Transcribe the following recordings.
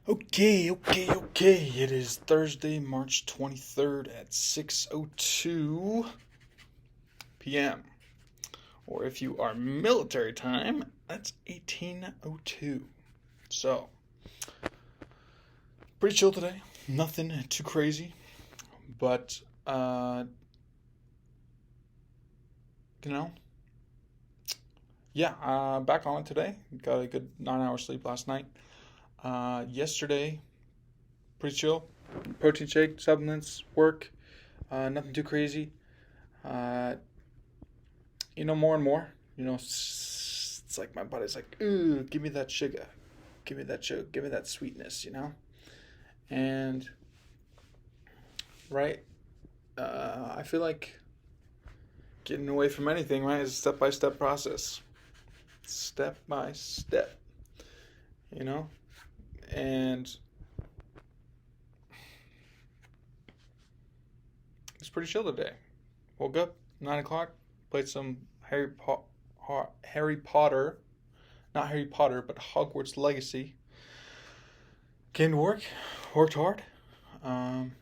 Okay. It is Thursday, March 23rd at 6:02 p.m. Or if you are military time, that's 18:02. So, pretty chill today. Nothing too crazy, but you know, back on it today. Got a good 9 hours sleep last night. Yesterday, pretty chill. Protein shake, supplements, work. Nothing too crazy. Uh, more and more, it's like my body's like, ooh, give me that sugar, give me that sweetness. And right, I feel like getting away from anything, right, is a step by step process, step by step, you know, and it's pretty chill today. Woke up 9 o'clock, played some Harry Potter, not Harry Potter, but Hogwarts Legacy. Came to work, worked hard. Um,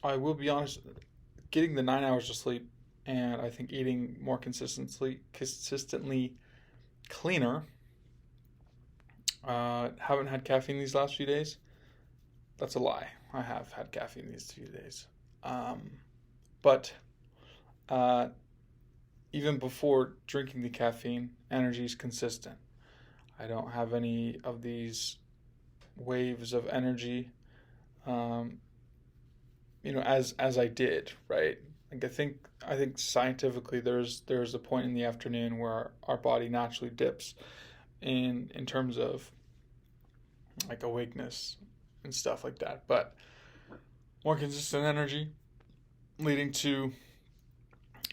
I will be honest, getting the 9 hours of sleep and I think eating more consistently cleaner. Haven't had caffeine these last few days. That's a lie. I have had caffeine these few days. Um, but uh, even before drinking the caffeine, energy is consistent. I don't have any of these waves of energy, um, as I did, right? Like I think scientifically there's a point in the afternoon where our body naturally dips in terms of like awakeness and stuff like that. But more consistent energy leading to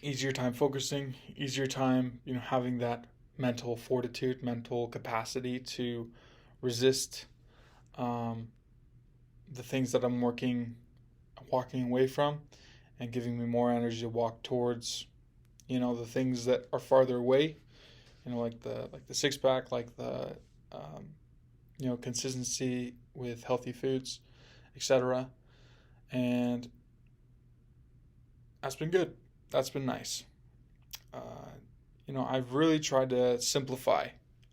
easier time focusing, easier time, having that mental fortitude, mental capacity to resist um, the things that I'm walking away from, and giving me more energy to walk towards, the things that are farther away, like the six pack, like the consistency with healthy foods, etc. And that's been good. That's been nice. Uh, I've really tried to simplify.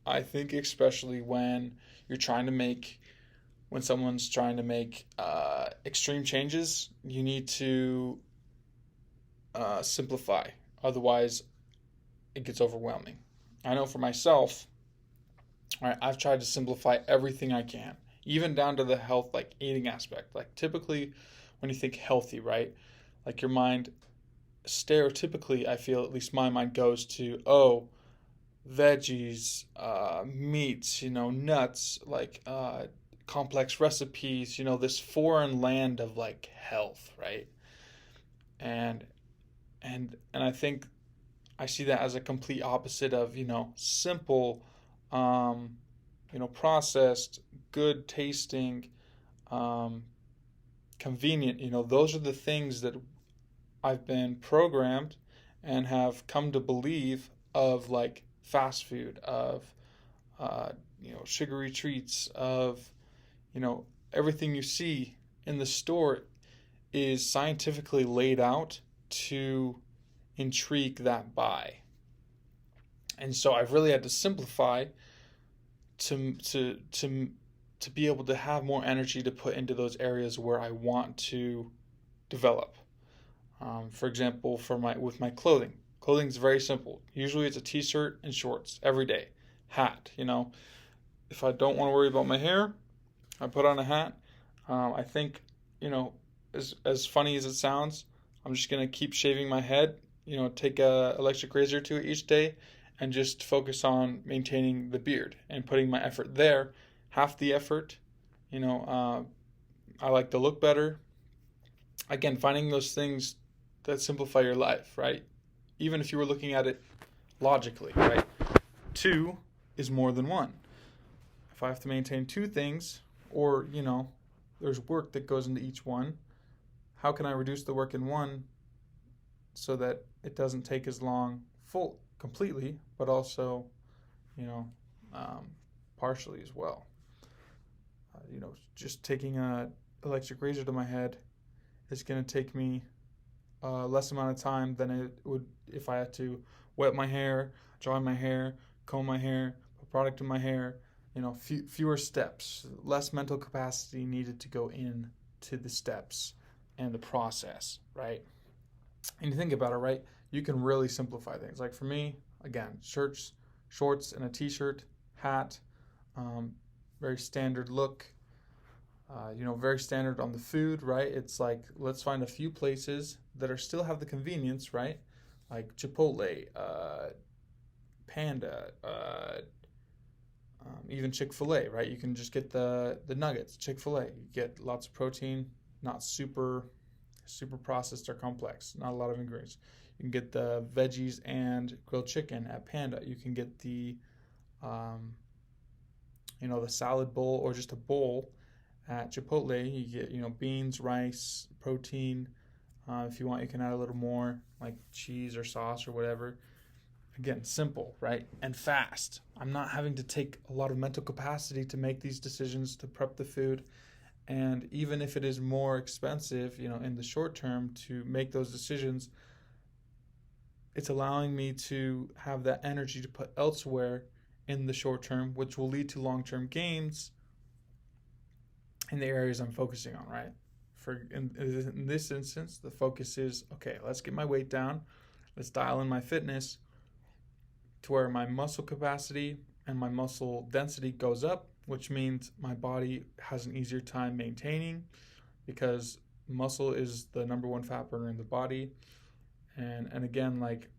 I think especially when someone's trying to make extreme changes, you need to simplify. Otherwise, it gets overwhelming. I know for myself, right, I've tried to simplify everything I can, even down to the health, like eating aspect. Like typically, when you think healthy, right, like your mind stereotypically, I feel at least my mind goes to, oh, veggies, meats, nuts, like complex recipes, this foreign land of like health, right? And and I think I see that as a complete opposite of, simple, um, processed, good tasting, um, convenient. Those are the things that I've been programmed and have come to believe of, like fast food, of uh, sugary treats, of everything you see in the store is scientifically laid out to intrigue that buy. And so I've really had to simplify to be able to have more energy to put into those areas where I want to develop. For example, with my clothing. Clothing is very simple. Usually it's a t-shirt and shorts every day. Hat, if I don't want to worry about my hair, I put on a hat. I think, as funny as it sounds, I'm just gonna keep shaving my head. Take a electric razor to it each day, and just focus on maintaining the beard and putting my effort there. Half the effort, I like to look better. Again, finding those things that simplify your life, right? Even if you were looking at it logically, right? Two is more than one. If I have to maintain two things, or, there's work that goes into each one, how can I reduce the work in one so that it doesn't take as long completely, but also, you know, um, partially as well? Just taking a electric razor to my head is going to take me less amount of time than it would if I had to wet my hair, dry my hair, comb my hair, put product in my hair. Fewer steps, less mental capacity needed to go in to the steps and the process, right? And you think about it, right? You can really simplify things. Like for me, again, shirts, shorts, and a t-shirt, hat, very standard look. Very standard on the food, right? It's like, let's find a few places that are still have the convenience, right? Like Chipotle, Panda, even Chick-fil-A, right? You can just get the nuggets, Chick-fil-A. You get lots of protein, not super processed or complex, not a lot of ingredients. You can get the veggies and grilled chicken at Panda. You can get the the salad bowl or just a bowl at Chipotle. You get beans, rice, protein. If you want, you can add a little more like cheese or sauce or whatever. Again, simple, right? And fast. I'm not having to take a lot of mental capacity to make these decisions, to prep the food. And even if it is more expensive, in the short term to make those decisions, it's allowing me to have that energy to put elsewhere in the short term, which will lead to long-term gains in the areas I'm focusing on, right? In this instance, the focus is, okay, let's get my weight down. Let's dial in my fitness to where my muscle capacity and my muscle density goes up, which means my body has an easier time maintaining, because muscle is the number one fat burner in the body. And again, like,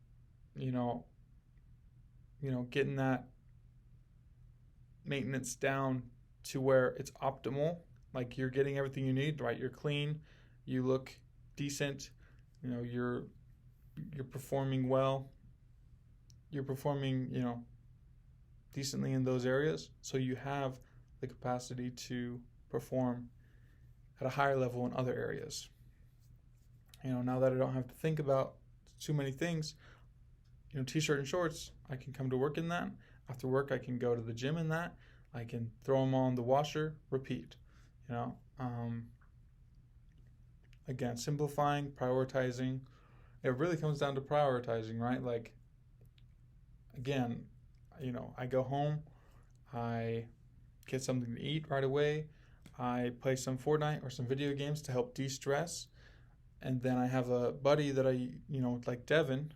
getting that maintenance down to where it's optimal, like you're getting everything you need, right? You're clean, you look decent, you're performing well, you're performing, decently in those areas, so you have the capacity to perform at a higher level in other areas. Now that I don't have to think about too many things, t-shirt and shorts, I can come to work in that. After work, I can go to the gym in that. I can throw them all in the washer, repeat. Again, simplifying, prioritizing. It really comes down to prioritizing, right? Like, again, I go home, I get something to eat right away, I play some Fortnite or some video games to help de-stress, and then I have a buddy that like Devin,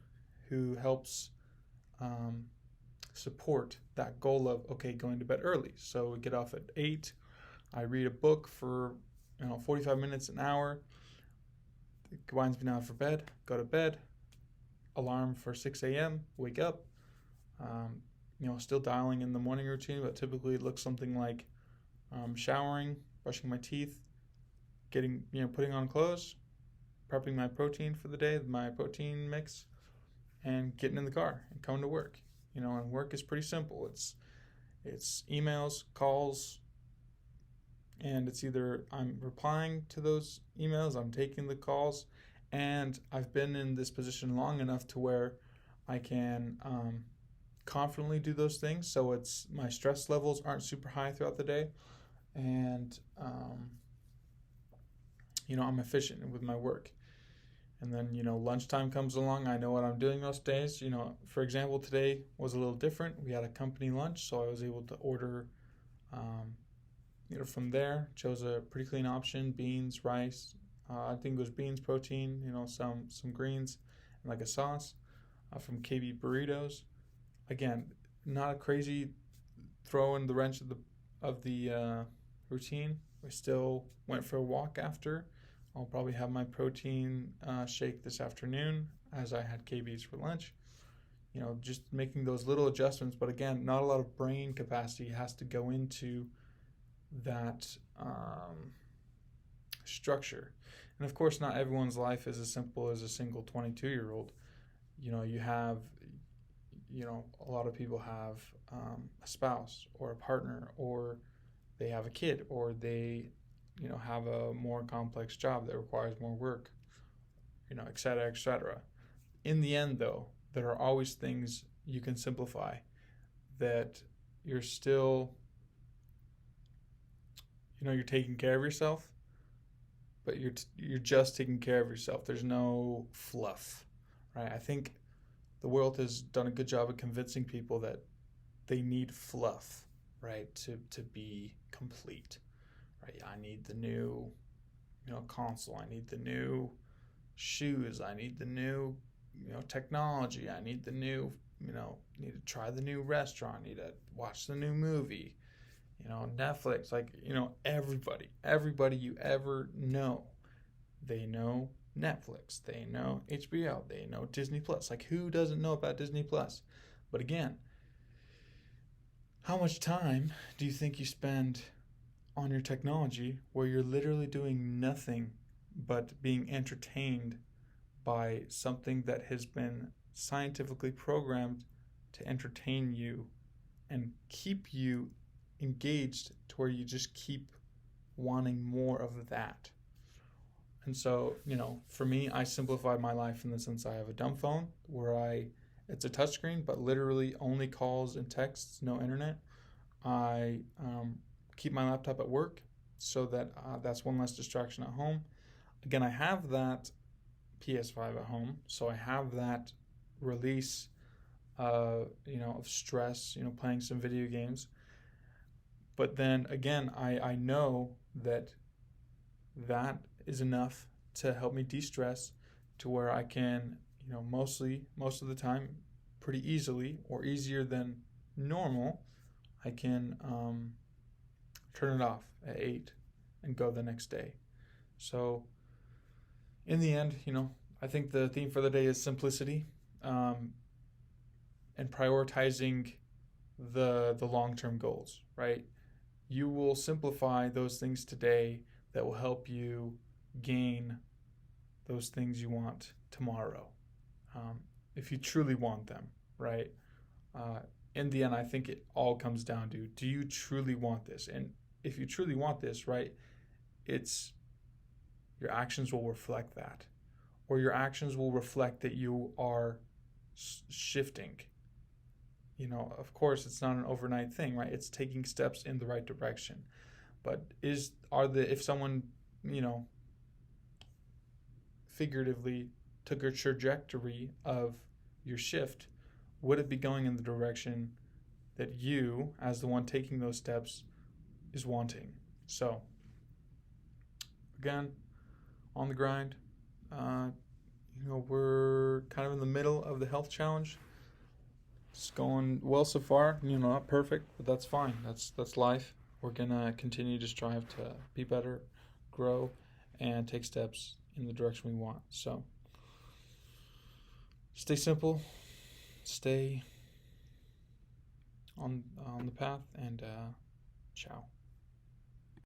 who helps support that goal of, okay, going to bed early. So we get off at 8, I read a book for 45 minutes, an hour. It winds me down for bed, go to bed, alarm for 6 a.m., wake up. Still dialing in the morning routine, but typically it looks something like showering, brushing my teeth, putting on clothes, prepping my protein for the day, my protein mix, and getting in the car and coming to work. And work is pretty simple. It's emails, calls, and it's either I'm replying to those emails, I'm taking the calls, and I've been in this position long enough to where I can confidently do those things. So it's my stress levels aren't super high throughout the day, and I'm efficient with my work. And then lunchtime comes along. I know what I'm doing most days. For example, today was a little different. We had a company lunch, so I was able to order from there. Chose a pretty clean option: beans, rice. I think it was beans, protein. Some greens, and like a sauce from KB Burritos. Again, not a crazy throw in the wrench of the routine. We still went for a walk after. I'll probably have my protein shake this afternoon, as I had KB's for lunch. Just making those little adjustments. But again, not a lot of brain capacity has to go into that structure. And of course, not everyone's life is as simple as a single 22-year-old. You have, a lot of people have a spouse or a partner, or they have a kid, or they have a more complex job that requires more work, et cetera, et cetera. In the end, though, there are always things you can simplify that you're still, you're taking care of yourself, but you're just taking care of yourself. There's no fluff, right? I think the world has done a good job of convincing people that they need fluff, right, to be complete, right? I need the new, console. I need the new shoes. I need the new, technology. I need the new, need to try the new restaurant. Need to watch the new movie. Netflix. Like, everybody you ever know, they know Netflix. They know HBO. They know Disney Plus. Like, who doesn't know about Disney Plus? But again, how much time do you think you spend on your technology where you're literally doing nothing but being entertained by something that has been scientifically programmed to entertain you and keep you engaged to where you just keep wanting more of that? And so, for me, I simplified my life in the sense I have a dumb phone where it's a touchscreen, but literally only calls and texts, no internet. I keep my laptop at work so that that's one less distraction at home. Again, I have that PS5 at home, so I have that release, of stress, playing some video games. But then again, I know that is enough to help me de-stress to where I can, most of the time, pretty easily or easier than normal, I can turn it off at 8 and go the next day. So in the end, I think the theme for the day is simplicity, and prioritizing the long-term goals, right? You will simplify those things today that will help you gain those things you want tomorrow, if you truly want them, right? In the end, I think it all comes down to, do you truly want this? And if you truly want this, right, it's your actions will reflect that, or your actions will reflect that you are shifting. Of course, it's not an overnight thing, right? It's taking steps in the right direction. But if someone, figuratively took a trajectory of your shift, would it be going in the direction that you, as the one taking those steps, is wanting? So, again, on the grind. We're kind of in the middle of the health challenge. It's going well so far. Not perfect, but that's fine. That's life. We're gonna continue to strive to be better, grow, and take steps in the direction we want. So, stay simple, stay on the path, and ciao.